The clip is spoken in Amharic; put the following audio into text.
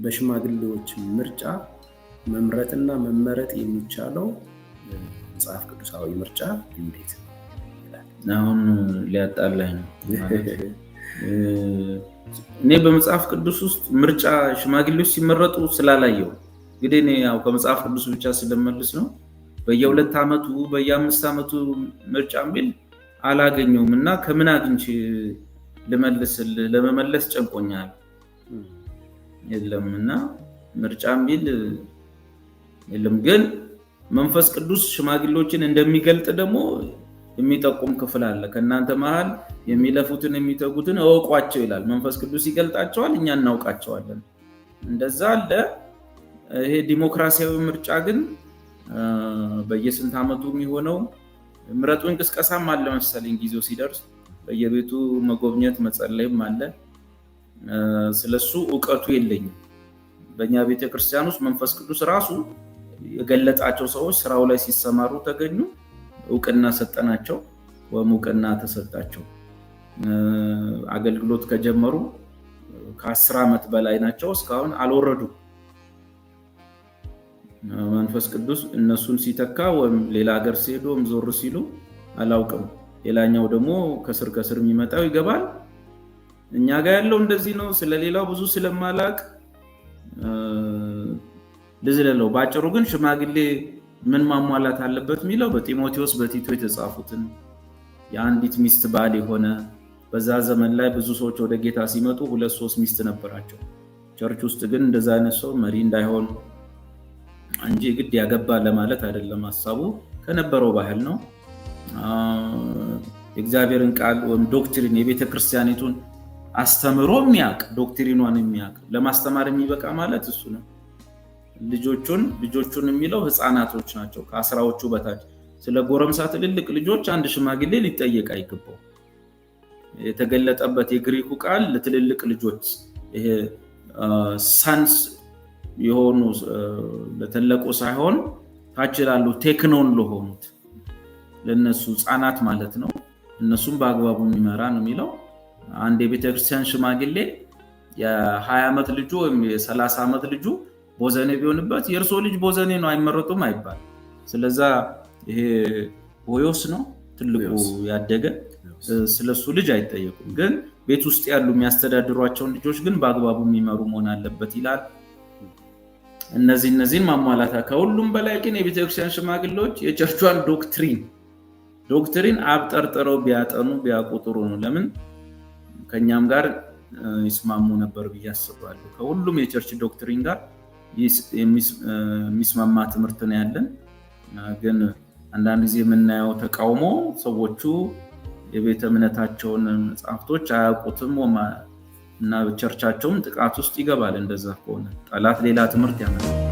በሽማግሌዎች ምርጫ መምረጥና መመረጥ የሚቻለው መጽሐፍ ቅዱሳዊ ምርጫ እንዴት ነው? አሁን ሊያጣላኝ ነው። እኔ በመጽሐፍ ቅዱስ ውስጥ ምርጫ ሽማግሌዎች ሲመረጡ ስላላየው እንግዲህ እኔ ያው ከመጽሐፍ ቅዱስ ብቻ ስለመልስ ነው። በየ2 ዓመቱ በየ5 ዓመቱ ምርጫ ቢል አላገኘውም እና ከምን አግኝቼ ለመመለስ ጨንቆኛል። የለምና ምርጫ ቢል የለም። ግን መንፈስ ቅዱስ ሽማግሌዎችን እንደሚገልጥ ደግሞ የሚጠቁም ክፍል አለ። ከናንተ መሃል የሚለፉትን የሚተጉትን እወቋቸው ይላል። መንፈስ ቅዱስ ይገልጣቸዋል፣ እኛ እናውቃቸዋለን። እንደዛ አለ። ይሄ ዲሞክራሲያዊ ምርጫ ግን በየስንት ዓመቱ የሚሆነው ምረጡን ቅስቀሳም አለ መሰለኝ። ጊዜው ሲደርስ በየቤቱ መጎብኘት መጸለይም አለ። ስለሱ ዕውቀቱ የለኝም። በእኛ ቤተክርስቲያን ውስጥ መንፈስ ቅዱስ ራሱ የገለጣቸው ሰዎች ስራው ላይ ሲሰማሩ ተገኙ፣ ዕውቅና ሰጠናቸው ወይም ዕውቅና ተሰጣቸው። አገልግሎት ከጀመሩ ከ10 ዓመት በላይ ናቸው፣ እስካሁን አልወረዱም። መንፈስ ቅዱስ እነሱን ሲተካ ወይም ሌላ ሀገር ሲሄዱ ወይም ዞር ሲሉ አላውቅም። ሌላኛው ደግሞ ከስር የሚመጣው ይገባል። እኛ ጋር ያለው እንደዚህ ነው። ስለሌላው ብዙ ስለማላቅ ልዝለለው። ባጭሩ ግን ሽማግሌ ምን ማሟላት አለበት የሚለው በጢሞቴዎስ በቲቶ የተጻፉትን የአንዲት ሚስት ባል የሆነ በዛ ዘመን ላይ ብዙ ሰዎች ወደ ጌታ ሲመጡ 2-3 ሚስት ነበራቸው። ቸርች ውስጥ ግን እንደዛ አይነት ሰው መሪ እንዳይሆን እንጂ ግድ ያገባ ለማለት አይደለም። ሐሳቡ ከነበረው ባህል ነው። የእግዚአብሔርን ቃል ወይም ዶክትሪን የቤተክርስቲያኒቱን አስተምሮ የሚያውቅ ዶክትሪኗን የሚያውቅ ለማስተማር የሚበቃ ማለት እሱ ነው። ልጆቹን የሚለው ህፃናቶች ናቸው ከ10ዎቹ በታች። ስለ ጎረምሳ ትልልቅ ልጆች አንድ ሽማግሌ ሊጠየቅ አይገባው። የተገለጠበት የግሪኩ ቃል ለትልልቅ ልጆች ይሄ ሳንስ የሆኑ ለተለቁ ሳይሆን ታች ላሉ ቴክኖን ለሆኑት ለነሱ ህፃናት ማለት ነው። እነሱም በአግባቡ የሚመራ ነው የሚለው። አንድ የቤተክርስቲያን ሽማግሌ የ20 ዓመት ልጁ ወይም የ30 ዓመት ልጁ ቦዘኔ ቢሆንበት የእርሶ ልጅ ቦዘኔ ነው አይመረጡም አይባል። ስለዛ ይሄ ሆዮስ ነው ትልቁ ያደገ፣ ስለሱ ልጅ አይጠየቁም። ግን ቤት ውስጥ ያሉ የሚያስተዳድሯቸውን ልጆች ግን በአግባቡ የሚመሩ መሆን አለበት ይላል። እነዚህን ማሟላታ ከሁሉም በላይ ግን የቤተክርስቲያን ሽማግሌዎች የቸርቿን ዶክትሪን አብጠርጥረው ቢያጠኑ ቢያቆጥሩ ነው። ለምን ከኛም ጋር ይስማሙ ነበር ብዬ አስባለሁ። ከሁሉም የቸርች ዶክትሪን ጋር የሚስማማ ትምህርት ነው ያለን። ግን አንዳንድ ጊዜ የምናየው ተቃውሞ ሰዎቹ የቤተ እምነታቸውን መጽሐፍቶች አያውቁትም እና ቸርቻቸውም ጥቃት ውስጥ ይገባል። እንደዛ ከሆነ ጠላት ሌላ ትምህርት ያመጣል።